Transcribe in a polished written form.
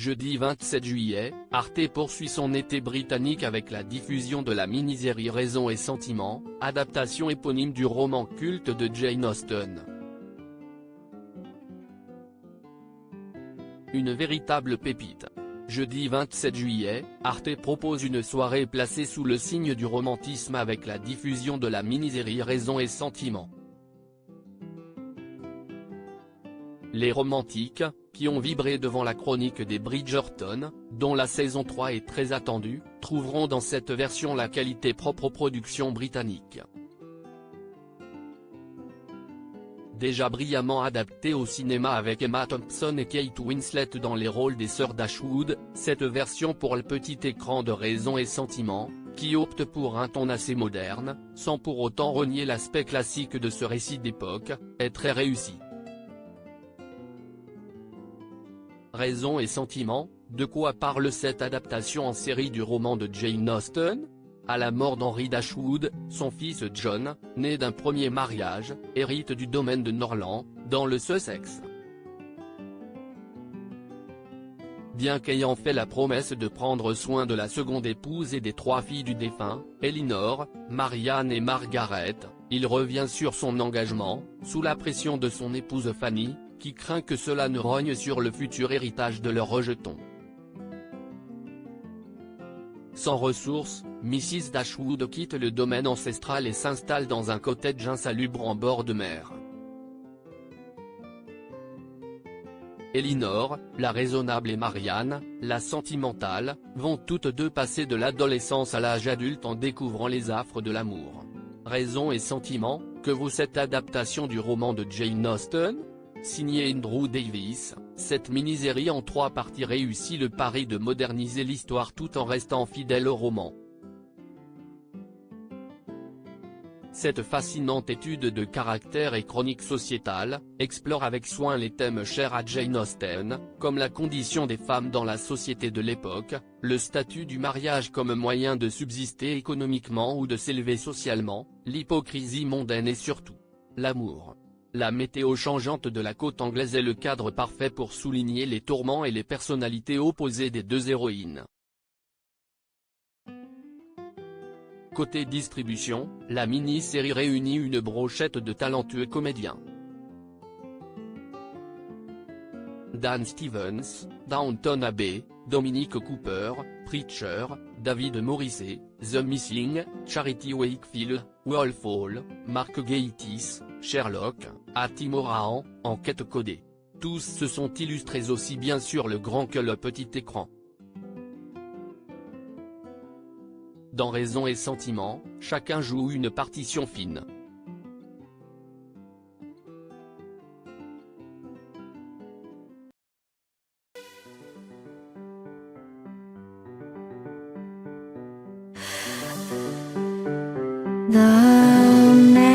Jeudi 27 juillet, Arte poursuit son été britannique avec la diffusion de la mini-série Raison et Sentiment, adaptation éponyme du roman culte de Jane Austen. Une véritable pépite. Jeudi 27 juillet, Arte propose une soirée placée sous le signe du romantisme avec la diffusion de la mini-série Raison et Sentiment. Les romantiques, qui ont vibré devant la chronique des Bridgerton, dont la saison 3 est très attendue, trouveront dans cette version la qualité propre aux productions britanniques. Déjà brillamment adaptée au cinéma avec Emma Thompson et Kate Winslet dans les rôles des sœurs Dashwood, cette version pour le petit écran de Raison et Sentiment, qui opte pour un ton assez moderne, sans pour autant renier l'aspect classique de ce récit d'époque, est très réussie. Raison et Sentiment, de quoi parle cette adaptation en série du roman de Jane Austen? À la mort d'Henry Dashwood, son fils John, né d'un premier mariage, hérite du domaine de Norland, dans le Sussex. Bien qu'ayant fait la promesse de prendre soin de la seconde épouse et des 3 filles du défunt, Elinor, Marianne et Margaret, il revient sur son engagement, sous la pression de son épouse Fanny, qui craint que cela ne rogne sur le futur héritage de leurs rejetons. Sans ressources, Mrs Dashwood quitte le domaine ancestral et s'installe dans un cottage insalubre en bord de mer. Elinor, la raisonnable et Marianne, la sentimentale, vont toutes deux passer de l'adolescence à l'âge adulte en découvrant les affres de l'amour. Raison et Sentiment, que vaut cette adaptation du roman de Jane Austen? Signé Andrew Davies, cette mini-série en 3 parties réussit le pari de moderniser l'histoire tout en restant fidèle au roman. Cette fascinante étude de caractère et chronique sociétale, explore avec soin les thèmes chers à Jane Austen, comme la condition des femmes dans la société de l'époque, le statut du mariage comme moyen de subsister économiquement ou de s'élever socialement, l'hypocrisie mondaine et surtout, l'amour. La météo changeante de la côte anglaise est le cadre parfait pour souligner les tourments et les personnalités opposées des deux héroïnes. Côté distribution, la mini-série réunit une brochette de talentueux comédiens. Dan Stevens, Downton Abbey, Dominic Cooper, Preacher, David Morrissey, The Missing, Charity Wakefield, Wolf Hall, Mark Gatiss, Sherlock, Ati Morahan, Enquête codée. Tous se sont illustrés aussi bien sur le grand que le petit écran. Dans Raison et Sentiment, chacun joue une partition fine. The